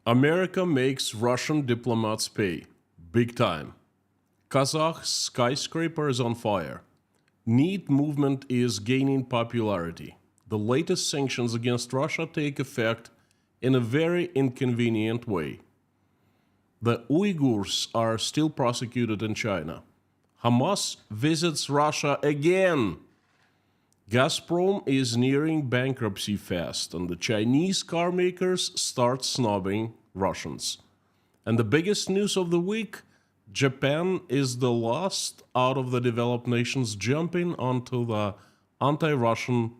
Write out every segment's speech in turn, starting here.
America makes Russian diplomats pay. Big time. Kazakh skyscraper is on fire. Neet movement is gaining popularity. The latest sanctions against Russia take effect in a very inconvenient way. The Uyghurs are still prosecuted in China. Hamas visits Russia again. Gazprom is nearing bankruptcy fast, and the Chinese car makers start snobbing Russians. And the biggest news of the week, Japan is the last out of the developed nations jumping onto the anti-Russian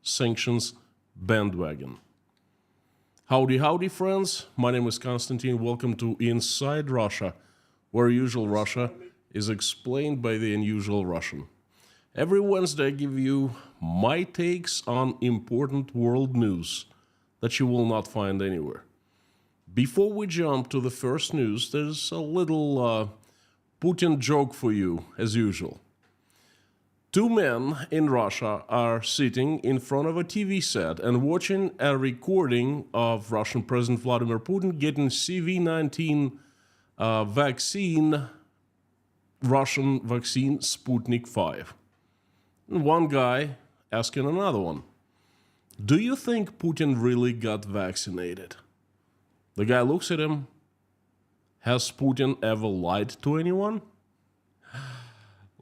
sanctions bandwagon. Howdy, howdy, friends. My name is Konstantin. Welcome to Inside Russia, where usual Russia is explained by the unusual Russian. Every Wednesday, I give you my takes on important world news that you will not find anywhere. Before we jump to the first news, there's a little Putin joke for you, as usual. Two men in Russia are sitting in front of a TV set and watching a recording of Russian President Vladimir Putin getting CV-19 Russian vaccine Sputnik 5. And one guy asking another one, do you think Putin really got vaccinated? The guy looks at him. Has Putin ever lied to anyone?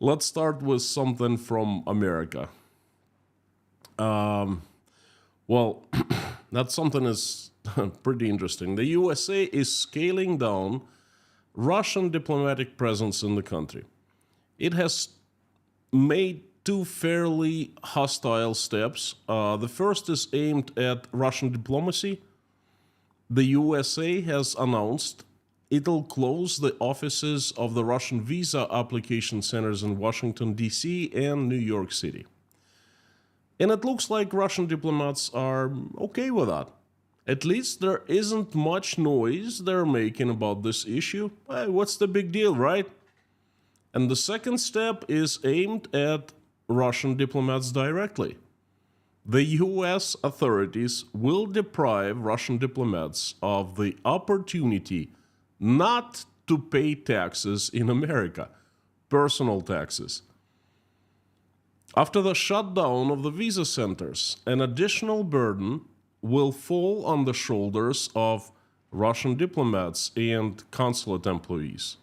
Let's start with something from America. Well, that something is pretty interesting. The USA is scaling down Russian diplomatic presence in the country. It has made two fairly hostile steps. The first is aimed at Russian diplomacy. The USA has announced it'll close the offices of the Russian visa application centers in Washington, D.C. and New York City. And it looks like Russian diplomats are okay with that. At least there isn't much noise they're making about this issue. Hey, what's the big deal, right? And the second step is aimed at Russian diplomats directly. The US authorities will deprive Russian diplomats of the opportunity not to pay taxes in America, personal taxes. After the shutdown of the visa centers, an additional burden will fall on the shoulders of Russian diplomats and consulate employees.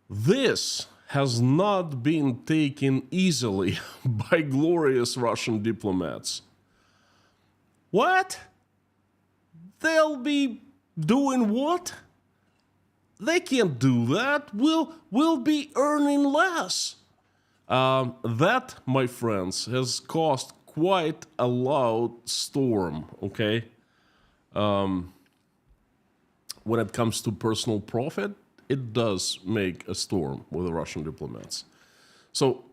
This has not been taken easily by glorious Russian diplomats. What? They'll be doing what? They can't do that. We'll be earning less. That, my friends, has caused quite a loud storm, okay? When it comes to personal profit, it does make a storm with the Russian diplomats. So,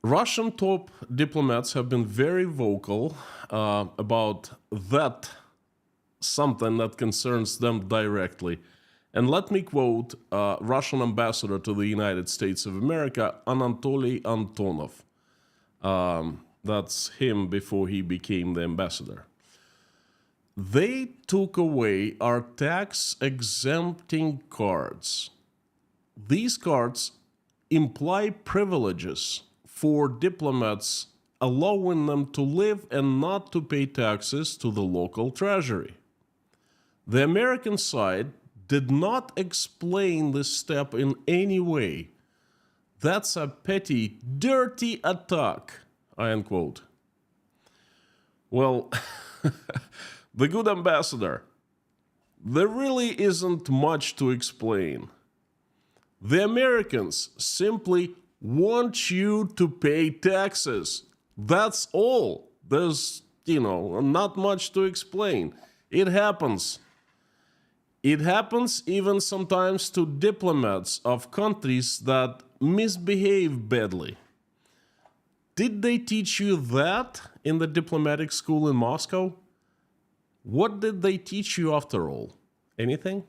Russian top diplomats have been very vocal about that something that concerns them directly. And let me quote Russian ambassador to the United States of America, Anatoly Antonov. That's him before he became the ambassador. They took away our tax-exempting cards. These cards imply privileges for diplomats, allowing them to live and not to pay taxes to the local treasury. The American side did not explain this step in any way. That's a petty, dirty attack, end quote. Well, the good ambassador, there really isn't much to explain. The Americans simply want you to pay taxes. That's all. There's, not much to explain. It happens. It happens even sometimes to diplomats of countries that misbehave badly. Did they teach you that in the diplomatic school in Moscow? What did they teach you after all? Anything?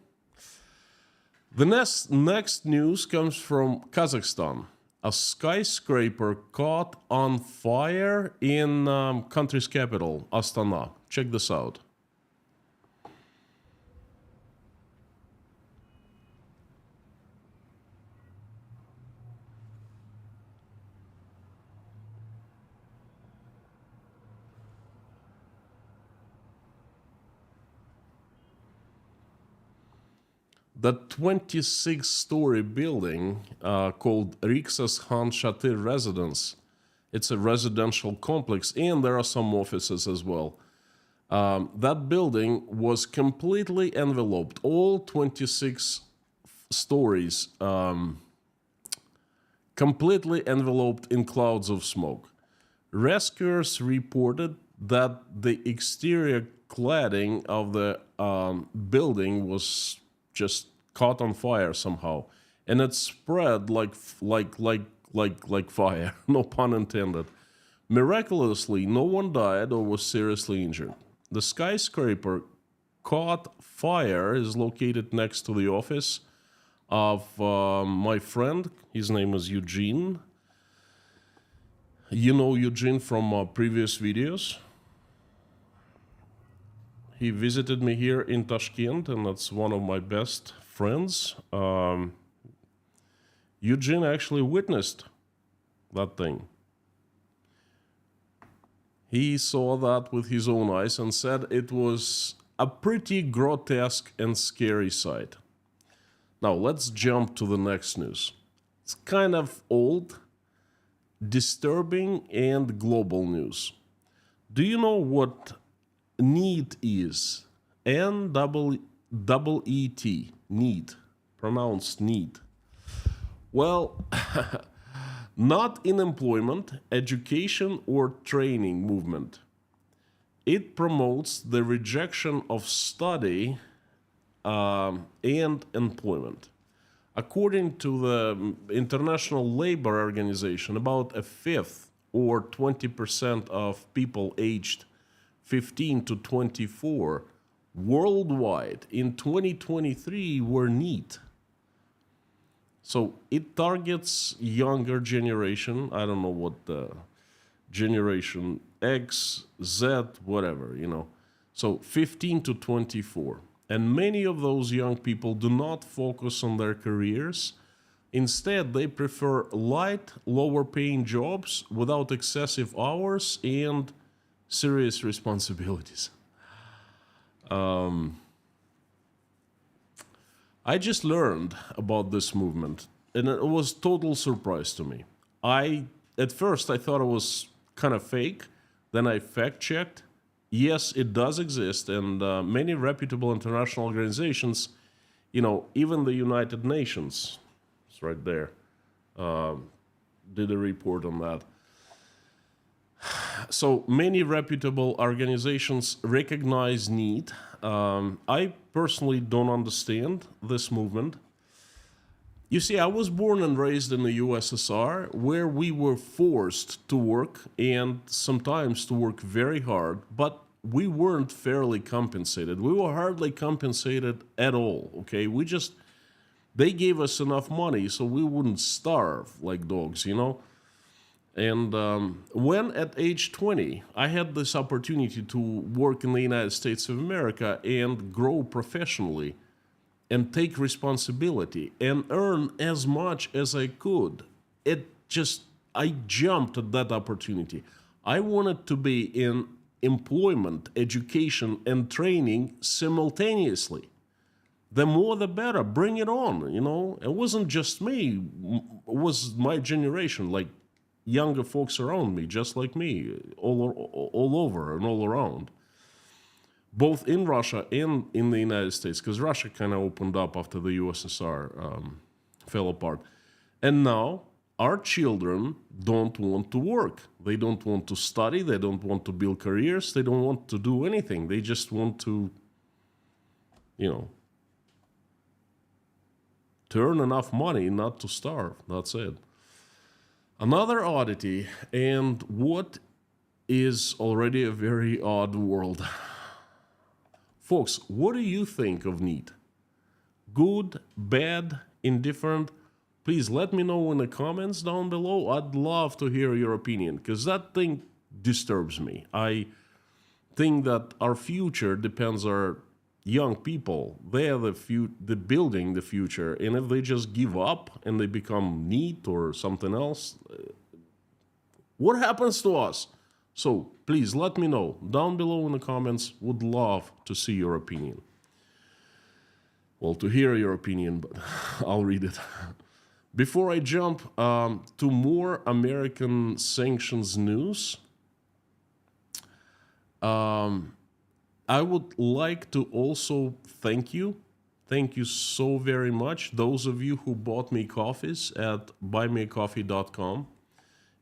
The next news comes from Kazakhstan. A skyscraper caught on fire in country's capital, Astana. Check this out. The 26-story building called Rixas Han Shatir Residence, it's a residential complex, and there are some offices as well. That building was completely enveloped, all 26 stories, completely enveloped in clouds of smoke. Rescuers reported that the exterior cladding of the building was just caught on fire somehow, and it spread like fire. No pun intended. Miraculously, no one died or was seriously injured. The skyscraper caught fire is located next to the office of my friend. His name is Eugene. You know Eugene from previous videos. He visited me here in Tashkent, and that's one of my best friends. Eugene actually witnessed that thing. He saw that with his own eyes and said it was a pretty grotesque and scary sight. Now let's jump to the next news. It's kind of old, disturbing, and global news. Do you know what Neet is? N-E-E-T, Neet, pronounced Neet. Well, not in employment, education, or training movement. It promotes the rejection of study and employment. According to the International Labor Organization, about a fifth or 20% of people aged 15 to 24 worldwide in 2023 were NEET. So it targets younger generation. I don't know what the generation X, Z, whatever, you know. So 15 to 24. And many of those young people do not focus on their careers. Instead, they prefer light, lower paying jobs without excessive hours and serious responsibilities. I just learned about this movement, and it was total surprise to me. At first I thought it was kind of fake, then I fact-checked. Yes, it does exist, and many reputable international organizations, you know, even the United Nations, it's right there, did a report on that. So many reputable organizations recognize NEET. I personally don't understand this movement. You see, I was born and raised in the USSR, where we were forced to work, and sometimes to work very hard, but we weren't fairly compensated. We were hardly compensated at all, okay? They gave us enough money so we wouldn't starve like dogs, you know? And when at age 20, I had this opportunity to work in the United States of America and grow professionally and take responsibility and earn as much as I could. I jumped at that opportunity. I wanted to be in employment, education, and training simultaneously. The more the better, bring it on, you know? It wasn't just me, it was my generation, like younger folks around me, just like me, all over and all around, both in Russia and in the United States, because Russia kind of opened up after the USSR fell apart. And now our children don't want to work. They don't want to study. They don't want to build careers. They don't want to do anything. They just want to, you know, to earn enough money not to starve. That's it. Another oddity, and what is already a very odd world. Folks, what do you think of NEET? Good, bad, indifferent? Please let me know in the comments down below. I'd love to hear your opinion, because that thing disturbs me. I think that our future depends on our young people. They are the building the future, and if they just give up and they become NEET or something else, what happens to us? So please let me know down below in the comments. Would love to see your opinion. well, to hear your opinion, but I'll read it. Before I jump to more American sanctions news, I would like to also thank you. Thank you so very much. Those of you who bought me coffees at buymeacoffee.com.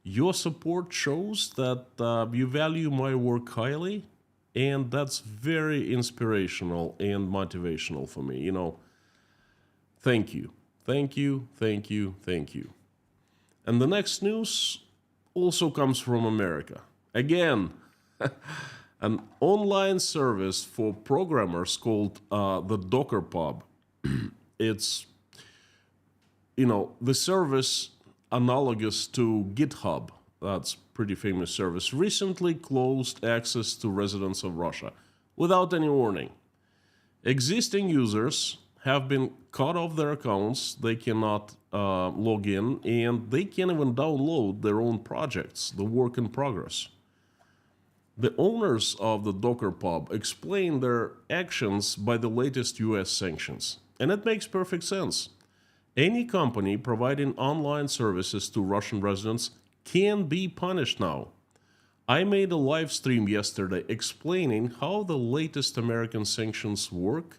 Your support shows that you value my work highly, and that's very inspirational and motivational for me. Thank you. Thank you, thank you, thank you. And the next news also comes from America. Again, an online service for programmers called the Docker Pub. It's, the service analogous to GitHub. That's pretty famous service. Recently closed access to residents of Russia without any warning. Existing users have been cut off their accounts. They cannot log in, and they can't even download their own projects, the work in progress. The owners of the Docker Pub explain their actions by the latest US sanctions. And it makes perfect sense. Any company providing online services to Russian residents can be punished now. I made a live stream yesterday explaining how the latest American sanctions work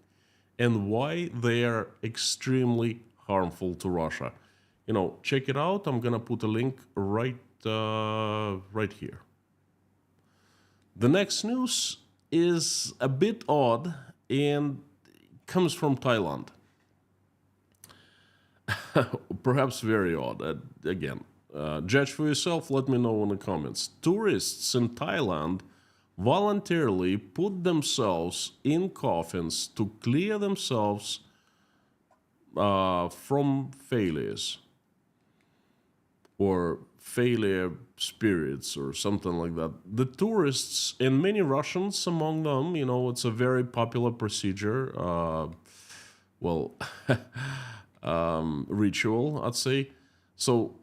and why they are extremely harmful to Russia. Check it out. I'm gonna put a link right here. The next news is a bit odd and comes from Thailand. Perhaps very odd. Again, judge for yourself. Let me know in the comments. Tourists in Thailand voluntarily put themselves in coffins to clear themselves from failures or failure spirits or something like that. The tourists and many Russians among them, it's a very popular procedure. Ritual, I'd say. So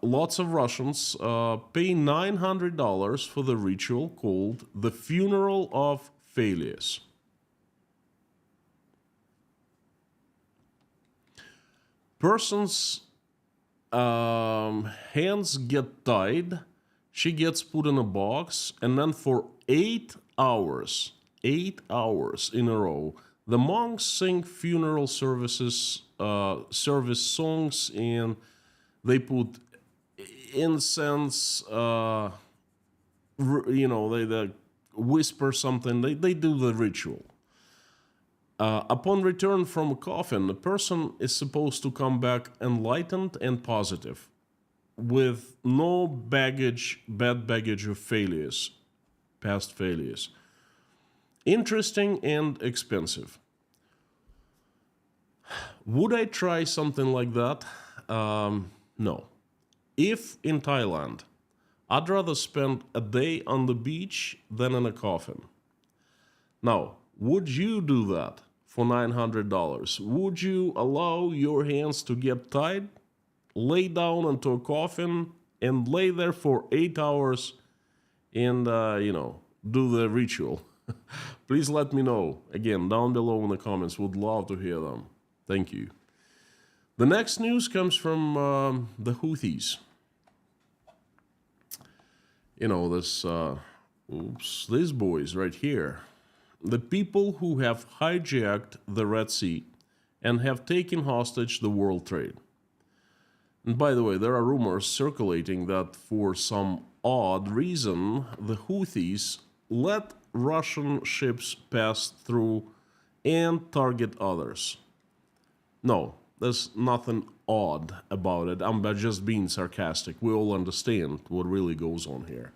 lots of Russians pay $900 for the ritual called the Funeral of Failures. Person's hands get tied, she gets put in a box, and then for 8 hours in a row, the monks sing funeral service songs, and they put incense, they whisper something, they do the ritual. Upon return from a coffin, the person is supposed to come back enlightened and positive, with no bad baggage of past failures. Interesting and expensive. Would I try something like that? No. If in Thailand, I'd rather spend a day on the beach than in a coffin. Now, would you do that for $900? Would you allow your hands to get tied, lay down into a coffin, and lay there for 8 hours and, do the ritual? Please let me know. Again, down below in the comments. Would love to hear them. Thank you. The next news comes from the Houthis. These boys right here. The people who have hijacked the Red Sea and have taken hostage the world trade. And by the way, there are rumors circulating that for some odd reason, the Houthis let Russian ships pass through and target others. No, there's nothing odd about it. I'm just being sarcastic. We all understand what really goes on here.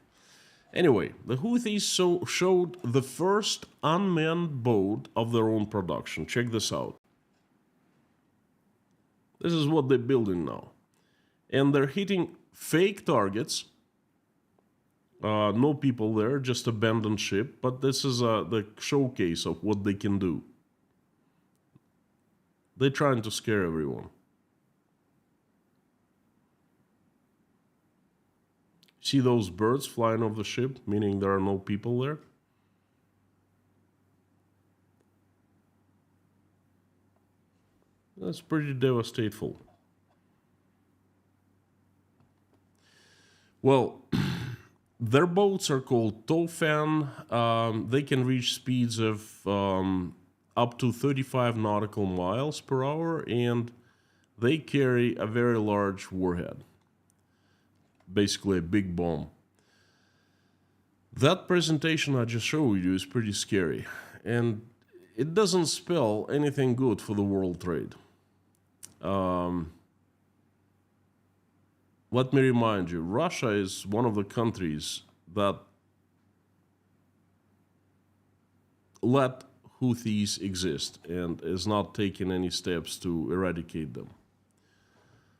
Anyway, the Houthis showed the first unmanned boat of their own production. Check this out. This is what they're building now. And they're hitting fake targets. No people there, just abandoned ship. But this is the showcase of what they can do. They're trying to scare everyone. See those birds flying off the ship, meaning there are no people there? That's pretty devastating. Well, their boats are called towfan. They can reach speeds of up to 35 nautical miles per hour, and they carry a very large warhead, basically a big bomb. That presentation I just showed you is pretty scary, and it doesn't spell anything good for the world trade. Let me remind you, Russia is one of the countries that let Houthis exist and is not taking any steps to eradicate them.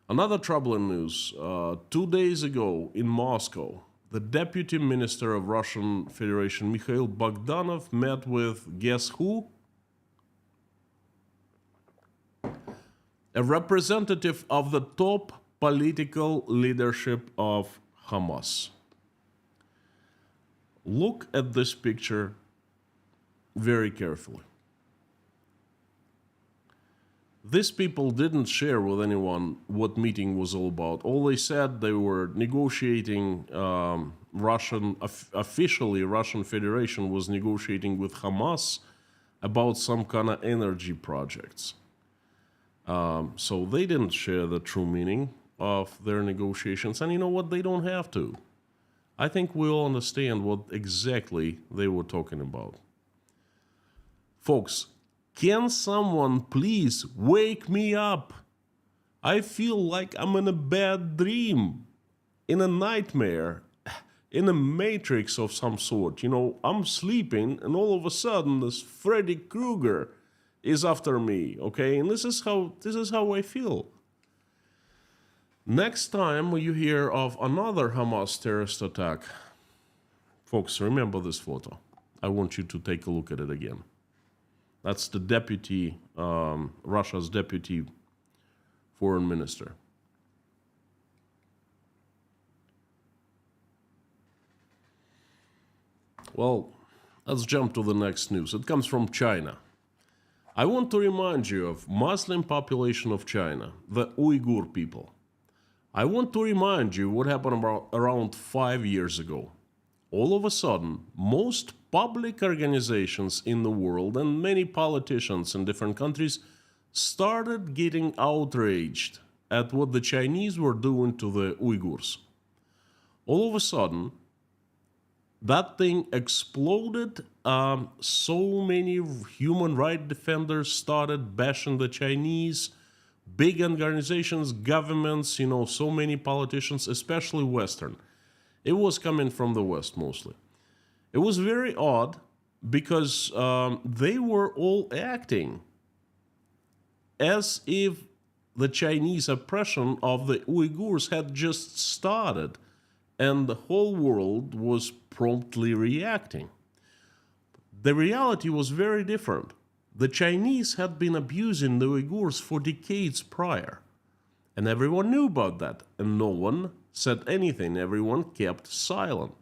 Another troubling news, 2 days ago in Moscow, the Deputy Minister of Russian Federation, Mikhail Bogdanov, met with, guess who? A representative of the top political leadership of Hamas. Look at this picture very carefully. These people didn't share with anyone what meeting was all about. All they said, they were negotiating, officially Russian Federation was negotiating with Hamas about some kind of energy projects. So they didn't share the true meaning of their negotiations. And you know what? They don't have to. I think we all understand what exactly they were talking about. Folks, can someone please wake me up? I feel like I'm in a bad dream, in a nightmare, in a matrix of some sort. You know, I'm sleeping and all of a sudden this Freddy Krueger is after me, okay? And this is how I feel. Next time you hear of another Hamas terrorist attack, folks, remember this photo. I want you to take a look at it again. That's the deputy, Russia's deputy foreign minister. Well, let's jump to the next news. It comes from China. I want to remind you of Muslim population of China, the Uyghur people. I want to remind you what happened around 5 years ago. All of a sudden, most public organizations in the world and many politicians in different countries started getting outraged at what the Chinese were doing to the Uyghurs. All of a sudden, that thing exploded. So many human rights defenders started bashing the Chinese. Big organizations, governments, you know, so many politicians, especially Western. It was coming from the West mostly. It was very odd because they were all acting as if the Chinese oppression of the Uyghurs had just started and the whole world was promptly reacting. The reality was very different. The Chinese had been abusing the Uyghurs for decades prior, and everyone knew about that, and no one said anything. Everyone kept silent.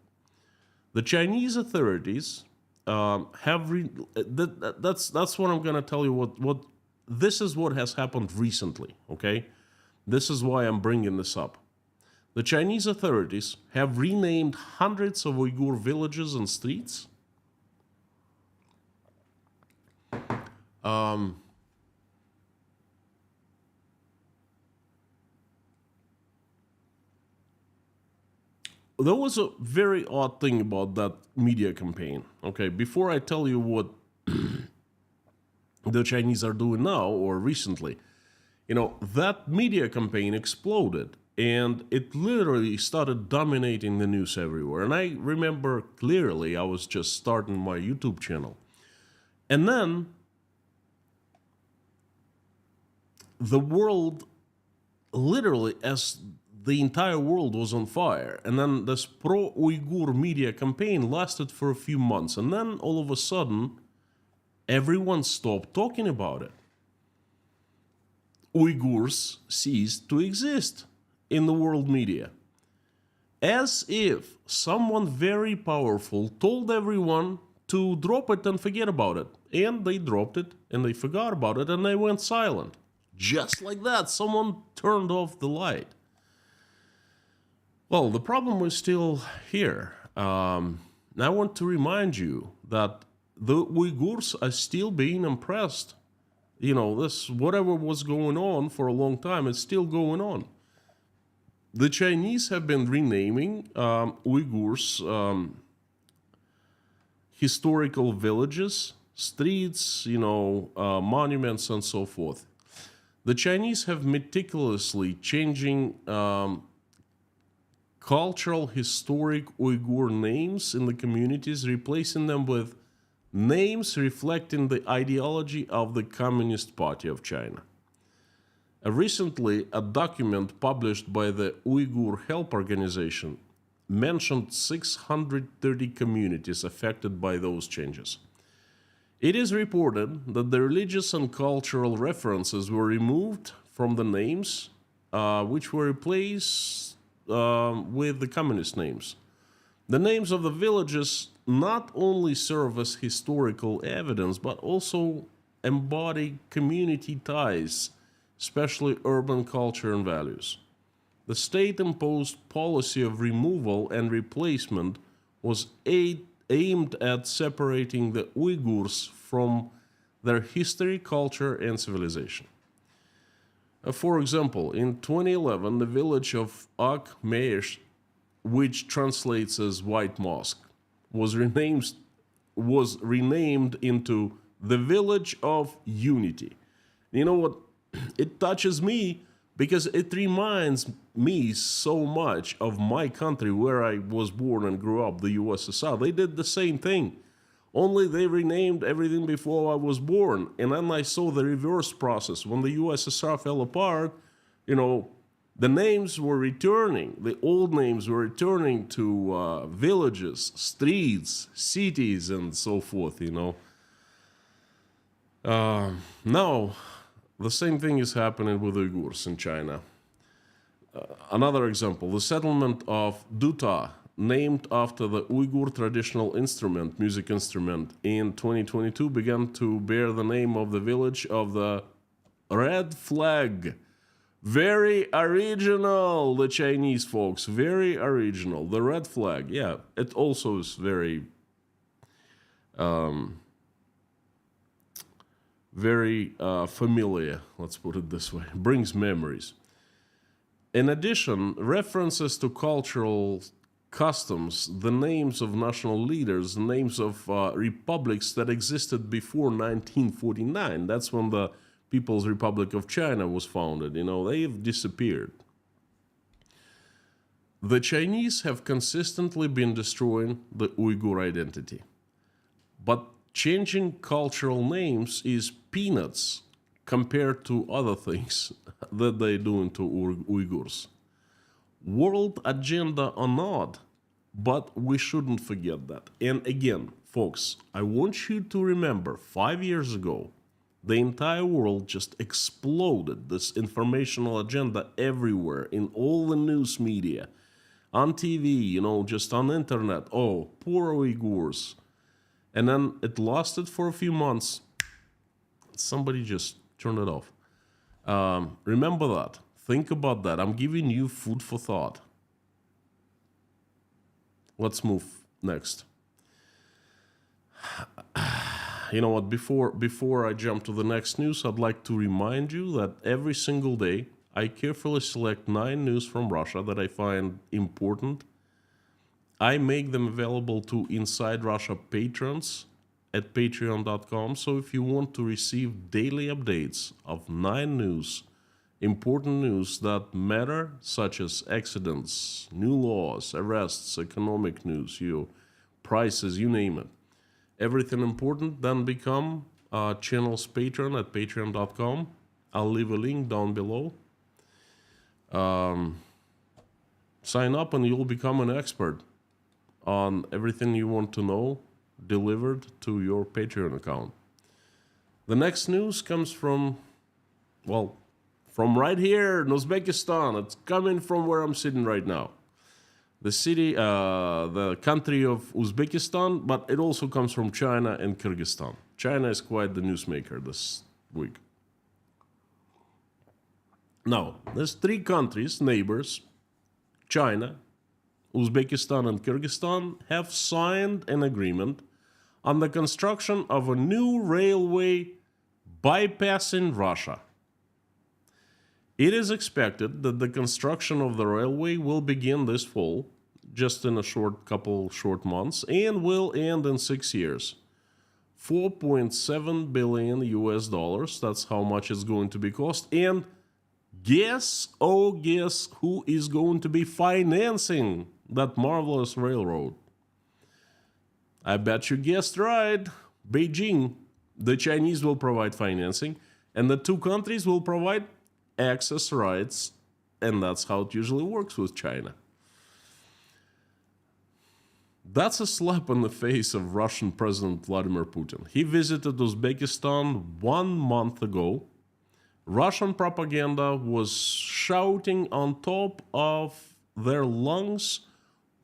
The Chinese authorities that's what I'm going to tell you. What this is what has happened recently. Okay, this is why I'm bringing this up. The Chinese authorities have renamed hundreds of Uyghur villages and streets. There was a very odd thing about that media campaign. Okay, before I tell you what the Chinese are doing now or recently, you know, that media campaign exploded and it literally started dominating the news everywhere. And I remember clearly I was just starting my YouTube channel. And then the world, literally, as the entire world was on fire. And then this pro-Uyghur media campaign lasted for a few months. And then all of a sudden, everyone stopped talking about it. Uyghurs ceased to exist in the world media. As if someone very powerful told everyone to drop it and forget about it. And they dropped it and they forgot about it and they went silent. Just like that, someone turned off the light. Well, the problem is still here. I want to remind you that the Uyghurs are still being oppressed. You know, this whatever was going on for a long time, it's still going on. The Chinese have been renaming Uyghurs historical villages, streets, monuments, and so forth. The Chinese have meticulously changing cultural, historic Uyghur names in the communities, replacing them with names reflecting the ideology of the Communist Party of China. Recently, a document published by the Uyghur Help Organization mentioned 630 communities affected by those changes. It is reported that the religious and cultural references were removed from the names, which were replaced with the communist names. The names of the villages not only serve as historical evidence, but also embody community ties, especially urban culture and values. The state-imposed policy of removal and replacement was aimed at separating the Uyghurs from their history, culture, and civilization. For example, in 2011, the village of Ak Meish, which translates as White Mosque, was renamed into the Village of Unity. You know what? It touches me because it reminds me so much of my country where I was born and grew up, the USSR. They did the same thing, only they renamed everything before I was born. And then I saw the reverse process. When the USSR fell apart, the names were returning. The old names were returning to villages, streets, cities, and so forth, Now, the same thing is happening with Uyghurs in China. Another example, the settlement of Duta, named after the Uyghur traditional music instrument, in 2022 began to bear the name of the village of the Red Flag. Very original, the Chinese folks, very original. The Red Flag, yeah, it also is very familiar, let's put it this way, brings memories. In addition, references to cultural customs, the names of national leaders, the names of republics that existed before 1949, that's when the People's Republic of China was founded, they've disappeared. The Chinese have consistently been destroying the Uyghur identity. But changing cultural names is peanuts compared to other things that they do to Uyghurs. World agenda or not, but we shouldn't forget that. And again, folks, I want you to remember 5 years ago, the entire world just exploded this informational agenda everywhere, in all the news media, on TV, just on the internet. Oh, poor Uyghurs. And then it lasted for a few months. Somebody just turned it off. Remember that. Think about that. I'm giving you food for thought. Let's move next. You know what? Before I jump to the next news, I'd like to remind you that every single day I carefully select 9 news from Russia that I find important. I make them available to Inside Russia patrons at patreon.com. So if you want to receive daily updates of 9 news, important news that matter, such as accidents, new laws, arrests, economic news, prices, you name it, everything important, then become a channel's patron at patreon.com. I'll leave a link down below. Sign up and you'll become an expert on everything you want to know delivered to your Patreon account. The next news comes from right here in Uzbekistan. It's coming from where I'm sitting right now. The country of Uzbekistan, but it also comes from China and Kyrgyzstan. China is quite the newsmaker this week. Now, there's three countries, neighbors, China, Uzbekistan, and Kyrgyzstan, have signed an agreement on the construction of a new railway bypassing Russia. It is expected that the construction of the railway will begin this fall, just in a couple short months, and will end in 6 years. 4.7 billion US dollars, that's how much it's going to be cost. And guess who is going to be financing that marvelous railroad? I bet you guessed right. Beijing. The Chinese will provide financing, and the two countries will provide access rights, and that's how it usually works with China. That's a slap in the face of Russian President Vladimir Putin. He visited Uzbekistan 1 month ago. Russian propaganda was shouting on top of their lungs,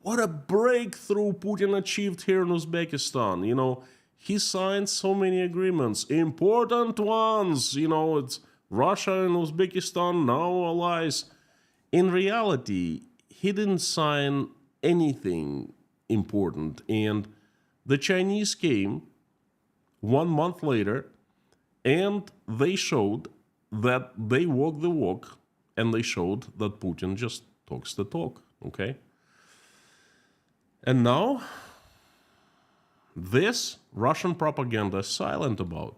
what a breakthrough Putin achieved here in Uzbekistan. You know, he signed so many agreements, important ones. You know, it's Russia and Uzbekistan now allies. In reality, he didn't sign anything important. And the Chinese came 1 month later, and they showed that they walk the walk, and they showed that Putin just talks the talk, okay? And now, this Russian propaganda is silent about.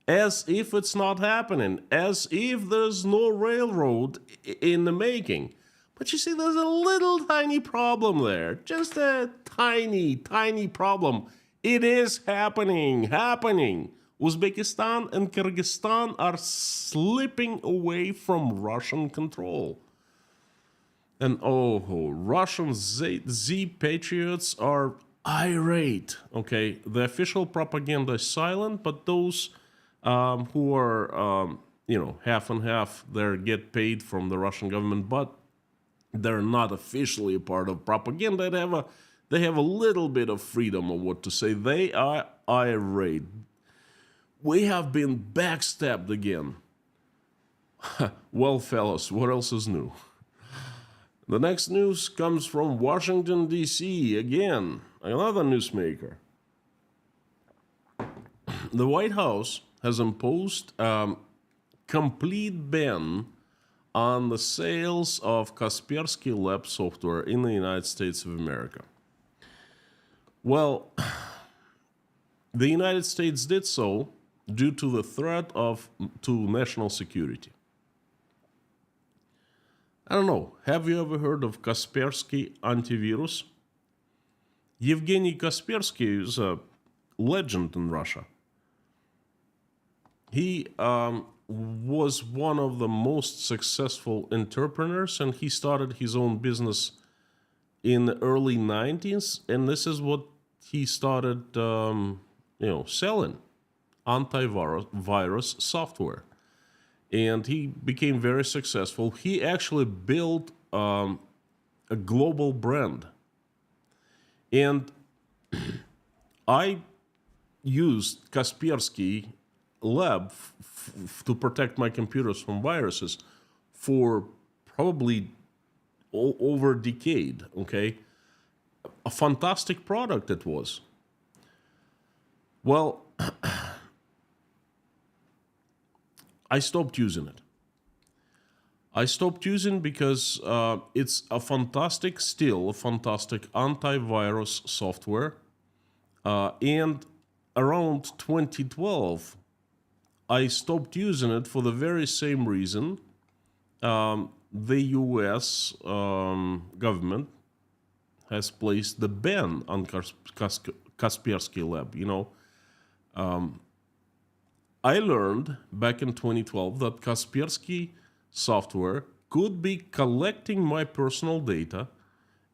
As if it's not happening, as if there's no railroad in the making. But you see, there's a little tiny problem there. Just a tiny, tiny problem. It is happening. Uzbekistan and Kyrgyzstan are slipping away from Russian control. And Russian Z patriots are irate. Okay, the official propaganda is silent, but those who are, half and half, they get paid from the Russian government, but they're not officially a part of propaganda. They have a little bit of freedom of what to say. They are irate. We have been backstabbed again. Well, fellas, what else is new? The next news comes from Washington, D.C. Again, another newsmaker. The White House has imposed a complete ban on the sales of Kaspersky lab software in the United States of America. Well, the United States did so due to the threat to national security. I don't know, have you ever heard of Kaspersky antivirus? Yevgeny Kaspersky is a legend in Russia. He was one of the most successful entrepreneurs, and he started his own business in the early 90s, and this is what he started selling, antivirus software. And he became very successful. He actually built a global brand. And I used Kaspersky lab to protect my computers from viruses for probably over a decade, okay? A fantastic product it was. Well, I stopped using it. I stopped using because it's a fantastic antivirus software. And around 2012, I stopped using it for the very same reason. The US government has placed the ban on Kaspersky Lab. I learned back in 2012 that Kaspersky software could be collecting my personal data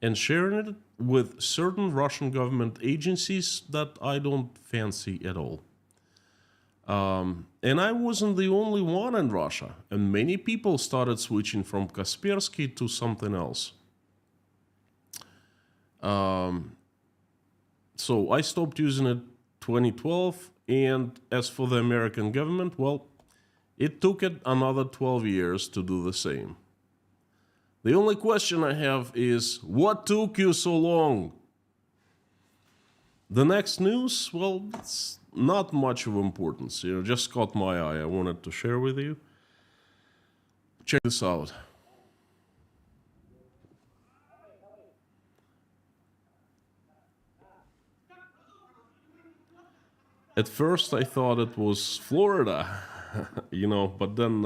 and sharing it with certain Russian government agencies that I don't fancy at all. And I wasn't the only one in Russia, and many people started switching from Kaspersky to something else. So I stopped using it 2012, and as for the American government, well, It took it another 12 years to do the same. The only question I have is, what took you so long? The next news, well, it's not much of importance. Just caught my eye. I wanted to share with you. Check this out. At first, I thought it was Florida, but then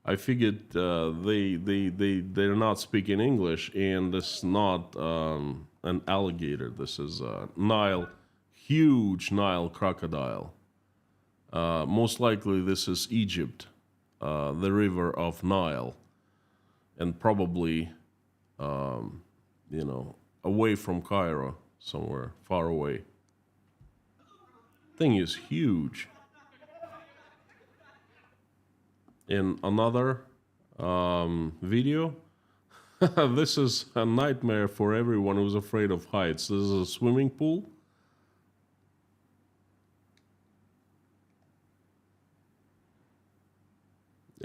I figured they're not speaking English, and this is not an alligator. This is a huge Nile crocodile. Most likely, this is Egypt, the river of Nile, and probably, away from Cairo, somewhere far away. Thing is huge. In another video, this is a nightmare for everyone who's afraid of heights. This is a swimming pool.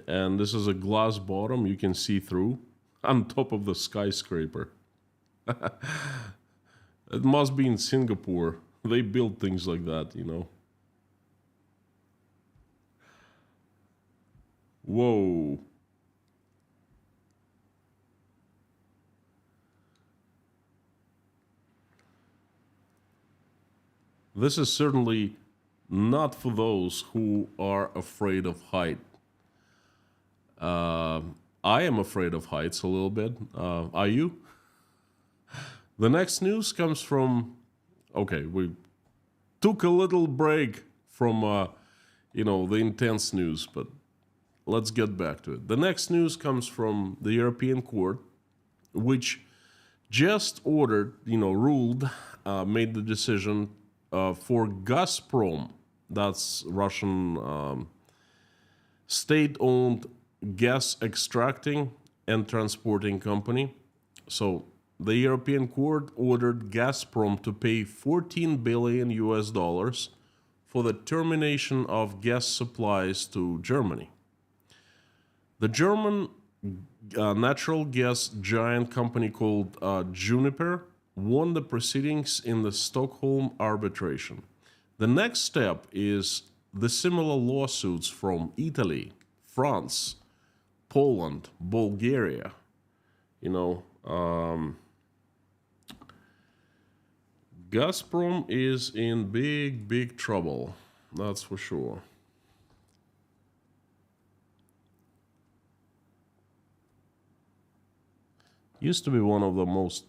And this is a glass bottom you can see through on top of the skyscraper. It must be in Singapore. They build things like that, Whoa. This is certainly not for those who are afraid of height. I am afraid of heights a little bit. Are you? The next news comes from... Okay, we took a little break from, the intense news, but let's get back to it. The next news comes from the European Court, which just ruled, made the decision for Gazprom, that's Russian state-owned gas extracting and transporting company. So the European Court ordered Gazprom to pay $14 billion for the termination of gas supplies to Germany. The German natural gas giant company called Juniper won the proceedings in the Stockholm arbitration. The next step is the similar lawsuits from Italy, France, Poland, Bulgaria, Gazprom is in big, big trouble, that's for sure. Used to be one of the most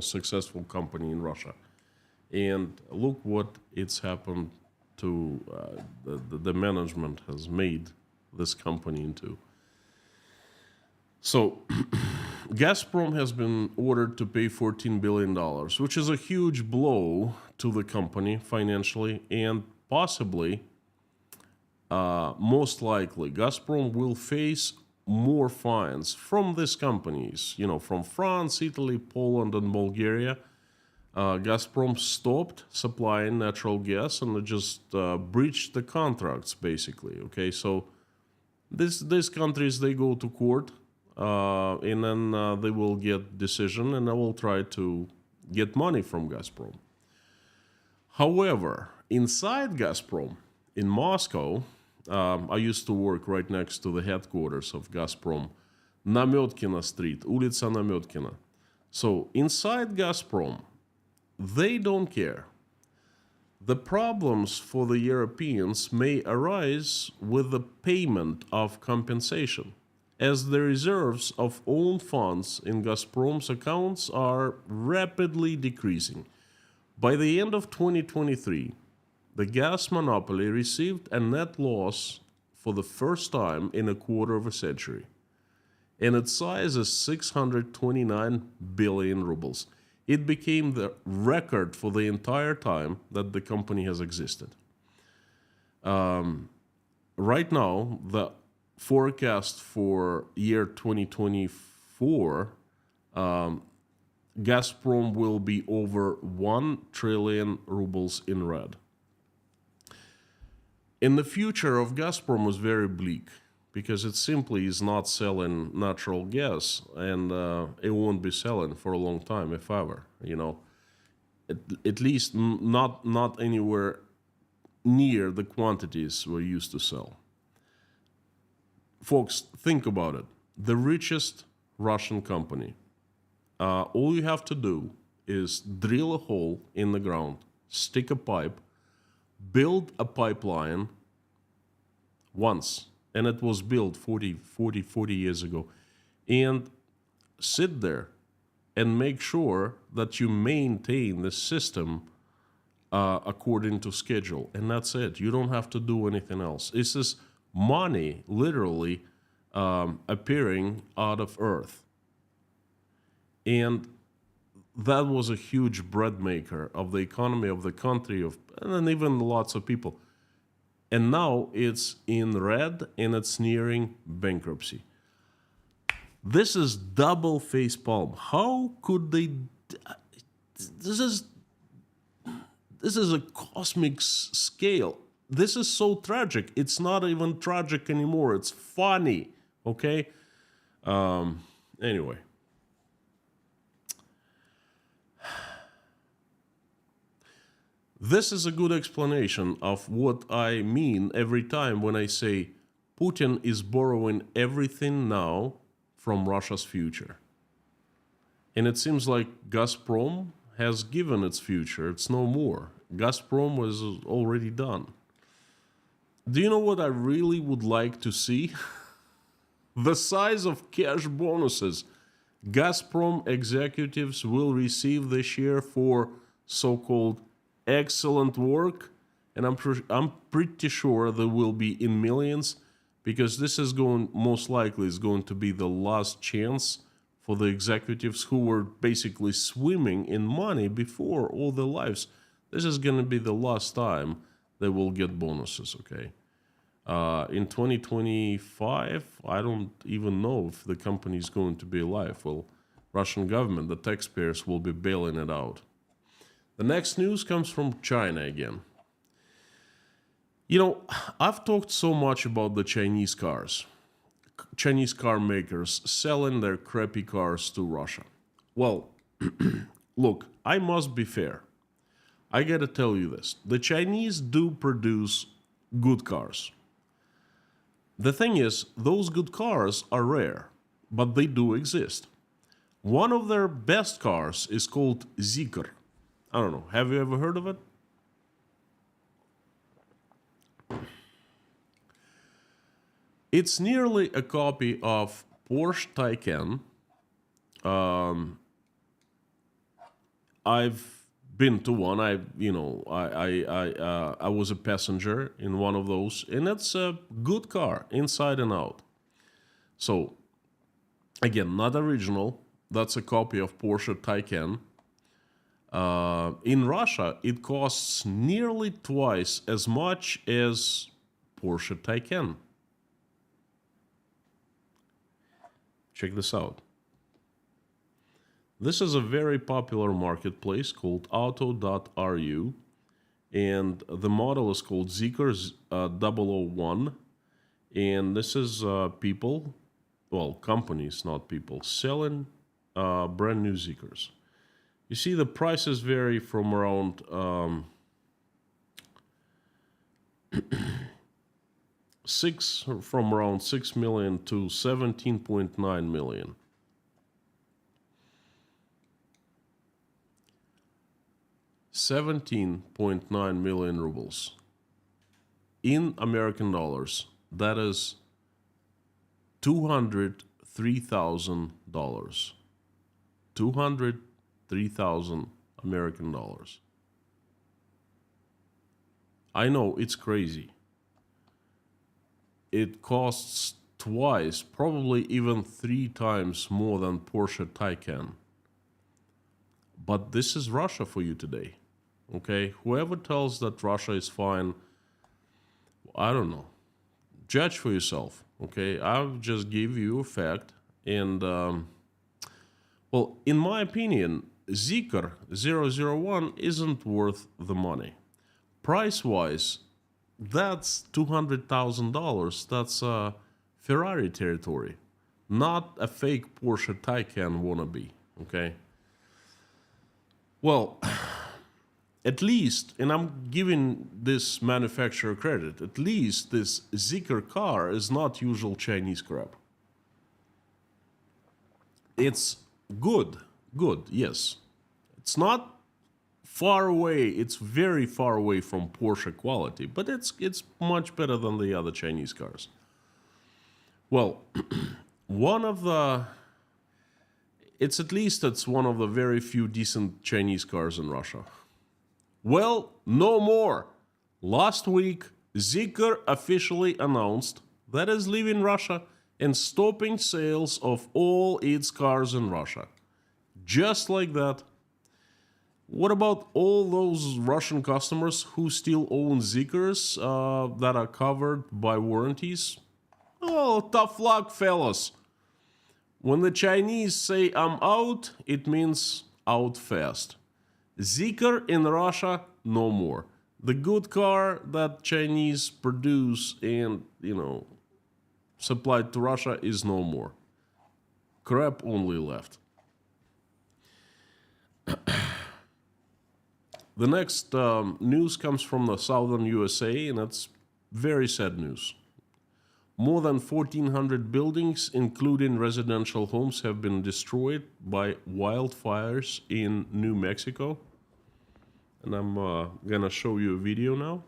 successful company in Russia. And look what it's happened to, the management has made this company into. So, Gazprom has been ordered to pay $14 billion, which is a huge blow to the company financially, and possibly, most likely, Gazprom will face more fines from these companies, from France, Italy, Poland, and Bulgaria. Gazprom stopped supplying natural gas and it just breached the contracts, basically. Okay, so these countries, they go to court. And then they will get decision, and they will try to get money from Gazprom. However, inside Gazprom, in Moscow, I used to work right next to the headquarters of Gazprom, Nametkina Street, Ulica Nametkina. So inside Gazprom, they don't care. The problems for the Europeans may arise with the payment of compensation, as the reserves of own funds in Gazprom's accounts are rapidly decreasing. By the end of 2023, the gas monopoly received a net loss for the first time in a quarter of a century, and its size is 629 billion rubles. It became the record for the entire time that the company has existed. Right now, the forecast for year 2024, Gazprom will be over 1 trillion rubles in red. And the future of Gazprom is very bleak because it simply is not selling natural gas, and it won't be selling for a long time, if ever. At least not anywhere near the quantities we're used to sell. Folks, think about it. The richest Russian company. All you have to do is drill a hole in the ground, stick a pipe, build a pipeline once, and it was built 40 years ago, and sit there and make sure that you maintain the system according to schedule. And that's it. You don't have to do anything else. This is money literally appearing out of earth. And that was a huge bread maker of the economy of the country, and even lots of people. And now it's in red and it's nearing bankruptcy. This is double facepalm. How could they? This is a cosmic scale. This is so tragic. It's not even tragic anymore. It's funny. Okay. Anyway. This is a good explanation of what I mean every time when I say Putin is borrowing everything now from Russia's future. And it seems like Gazprom has given its future. It's no more. Gazprom was already done. Do you know what I really would like to see? The size of cash bonuses Gazprom executives will receive this year for so-called excellent work, and I'm pretty sure there will be in millions, because this is most likely is going to be the last chance for the executives who were basically swimming in money before all their lives. This is going to be the last time they will get bonuses, okay? In 2025, I don't even know if the company is going to be alive. Well, Russian government, the taxpayers will be bailing it out. The next news comes from China again. I've talked so much about the Chinese cars. Chinese car makers selling their crappy cars to Russia. Well, look, I must be fair. I gotta tell you this. The Chinese do produce good cars. The thing is, those good cars are rare, but they do exist. One of their best cars is called Zeekr. I don't know. Have you ever heard of it? It's nearly a copy of Porsche Taycan. I've been to one. I was a passenger in one of those, and it's a good car inside and out. So, again, not original. That's a copy of Porsche Taycan. In Russia, it costs nearly twice as much as Porsche Taycan. Check this out. This is a very popular marketplace called auto.ru, and the model is called Zeekr 001, and this is people, well, companies, not people, selling brand new Zeekrs. You see, the prices vary from around around 6 million to 17.9 million. $17.9 million rubles. In American dollars, that is $203,000. 203,000 American dollars. I know, it's crazy. It costs twice, probably even 3 times more than Porsche Taycan. But this is Russia for you today. Okay? Whoever tells that Russia is fine, I don't know. Judge for yourself. Okay? I'll just give you a fact. And, well, in my opinion, Zeekr 001 isn't worth the money. Price-wise, that's $200,000. That's Ferrari territory, not a fake Porsche Taycan wannabe. Okay. Well, at least, and I'm giving this manufacturer credit, at least this Zeekr car is not usual Chinese crap. It's good, yes. It's not far away, it's very far away from Porsche quality, but it's much better than the other Chinese cars. Well, it's one of the very few decent Chinese cars in Russia. Well, no more. Last week, Zeekr officially announced that it's leaving Russia and stopping sales of all its cars in Russia. Just like that. What about all those Russian customers who still own Zeekrs that are covered by warranties? Oh, tough luck, fellas. When the Chinese say I'm out, it means out fast. Zeekr in Russia, no more. The good car that Chinese produce and, supplied to Russia is no more. Crap only left. The next news comes from the southern USA, and it's very sad news. More than 1,400 buildings, including residential homes, have been destroyed by wildfires in New Mexico. And I'm gonna show you a video now.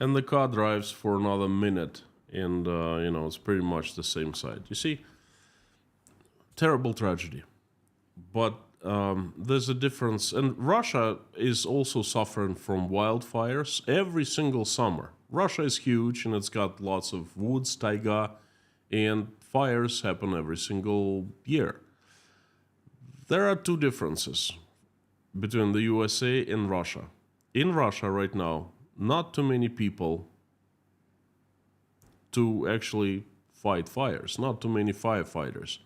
And the car drives for another minute, and it's pretty much the same side. You see, terrible tragedy. But there's a difference, and Russia is also suffering from wildfires every single summer. Russia is huge, and it's got lots of woods, taiga, and fires happen every single year. There are two differences between the USA and Russia. In Russia right now, not too many people to actually fight fires, not too many firefighters,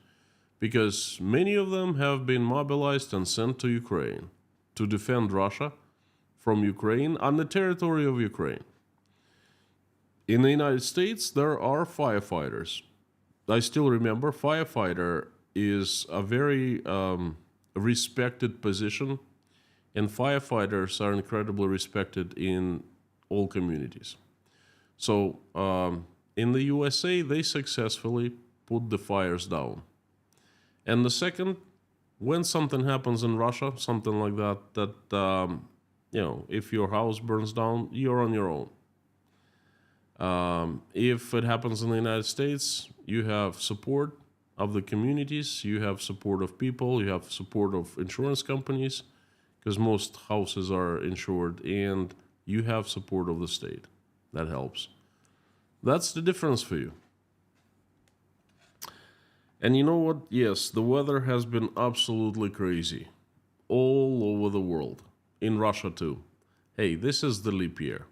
because many of them have been mobilized and sent to Ukraine to defend Russia from Ukraine on the territory of Ukraine. In the United States, there are firefighters. I still remember firefighter is a very respected position, and firefighters are incredibly respected in all communities. So in the USA, they successfully put the fires down. And the second, when something happens in Russia, something like that, if your house burns down, you're on your own. If it happens in the United States, you have support of the communities, you have support of people, you have support of insurance companies, because most houses are insured, and you have support of the state. That helps. That's the difference for you. And you know what? Yes, the weather has been absolutely crazy all over the world, in Russia too. Hey, this is the leap year.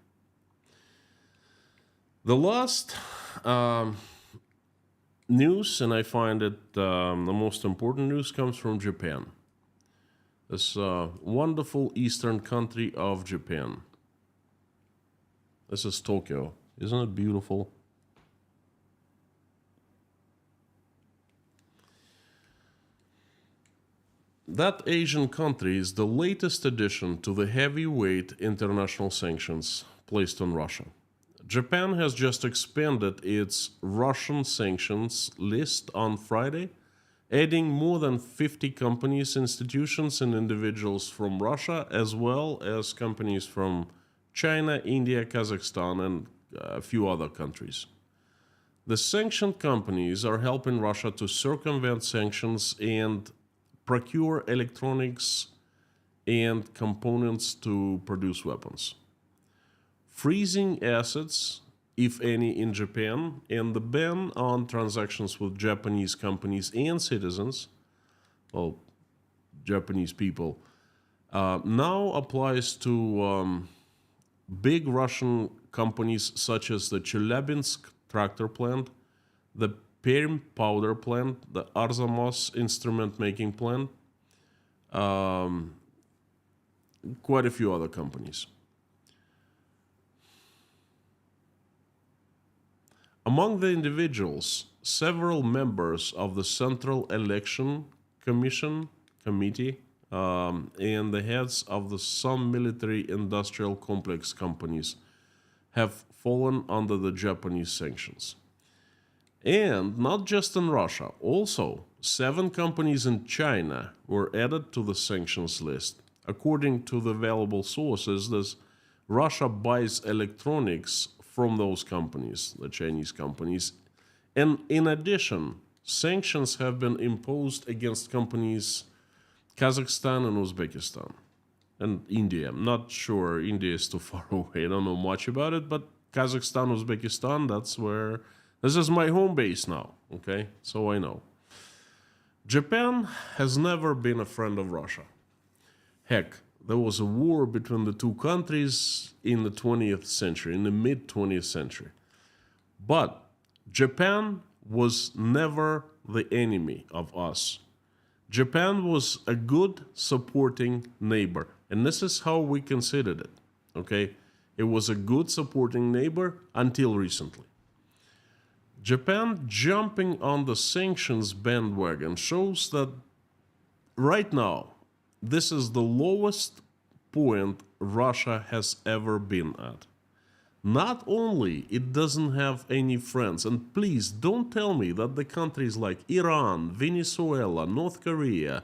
The last news, and I find it the most important news, comes from Japan. This wonderful eastern country of Japan. This is Tokyo. Isn't it beautiful? That Asian country is the latest addition to the heavyweight international sanctions placed on Russia. Japan has just expanded its Russian sanctions list on Friday, adding more than 50 companies, institutions, and individuals from Russia, as well as companies from China, India, Kazakhstan, and a few other countries. The sanctioned companies are helping Russia to circumvent sanctions and procure electronics and components to produce weapons. Freezing assets, if any, in Japan, and the ban on transactions with Japanese companies and citizens, well, Japanese people, now applies to big Russian companies such as the Chelyabinsk tractor plant, the Perm powder plant, the Arzamas instrument making plant, quite a few other companies. Among the individuals, several members of the Central Election Committee and the heads of some military-industrial complex companies have fallen under the Japanese sanctions. And not just in Russia, also 7 companies in China were added to the sanctions list. According to the available sources, Russia buys electronics from those companies, the Chinese companies. And in addition, sanctions have been imposed against companies Kazakhstan and Uzbekistan and India. I'm not sure, India is too far away. I don't know much about it, but Kazakhstan, Uzbekistan, this is my home base now, okay? So I know. Japan has never been a friend of Russia. Heck, there was a war between the two countries in the 20th century, in the mid-20th century. But Japan was never the enemy of us. Japan was a good supporting neighbor, and this is how we considered it, okay? It was a good supporting neighbor until recently. Japan jumping on the sanctions bandwagon shows that right now, this is the lowest point Russia has ever been at. Not only it doesn't have any friends, and please don't tell me that the countries like Iran, Venezuela, North Korea,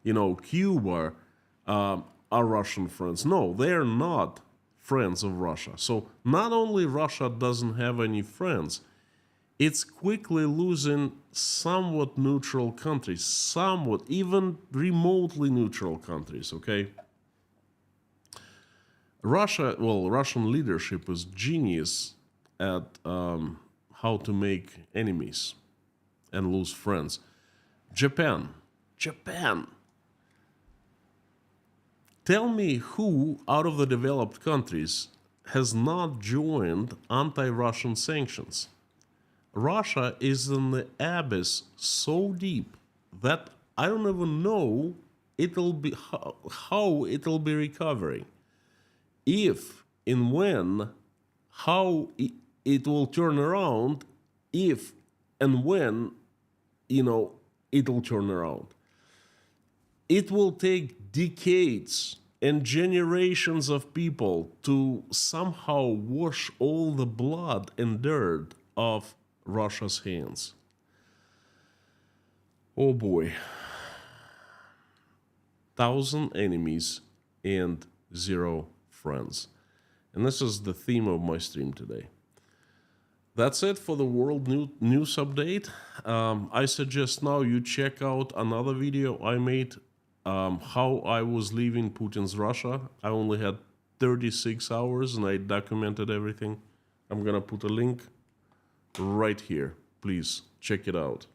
Cuba are Russian friends. No, they're not friends of Russia. So not only Russia doesn't have any friends, it's quickly losing somewhat neutral countries, even remotely neutral countries, okay? Russian leadership is genius at how to make enemies and lose friends. Japan. Tell me who out of the developed countries has not joined anti-Russian sanctions. Russia is in the abyss so deep that I don't even know how it'll be recovering. If and when, how it will turn around, if and when, it'll turn around. It will take decades and generations of people to somehow wash all the blood and dirt of Russia's hands. Oh boy. 1,000 enemies and 0 friends. And this is the theme of my stream today. That's it for the world news update. I suggest now you check out another video I made, how I was leaving Putin's Russia. I only had 36 hours and I documented everything. I'm gonna put a link right here. Please check it out.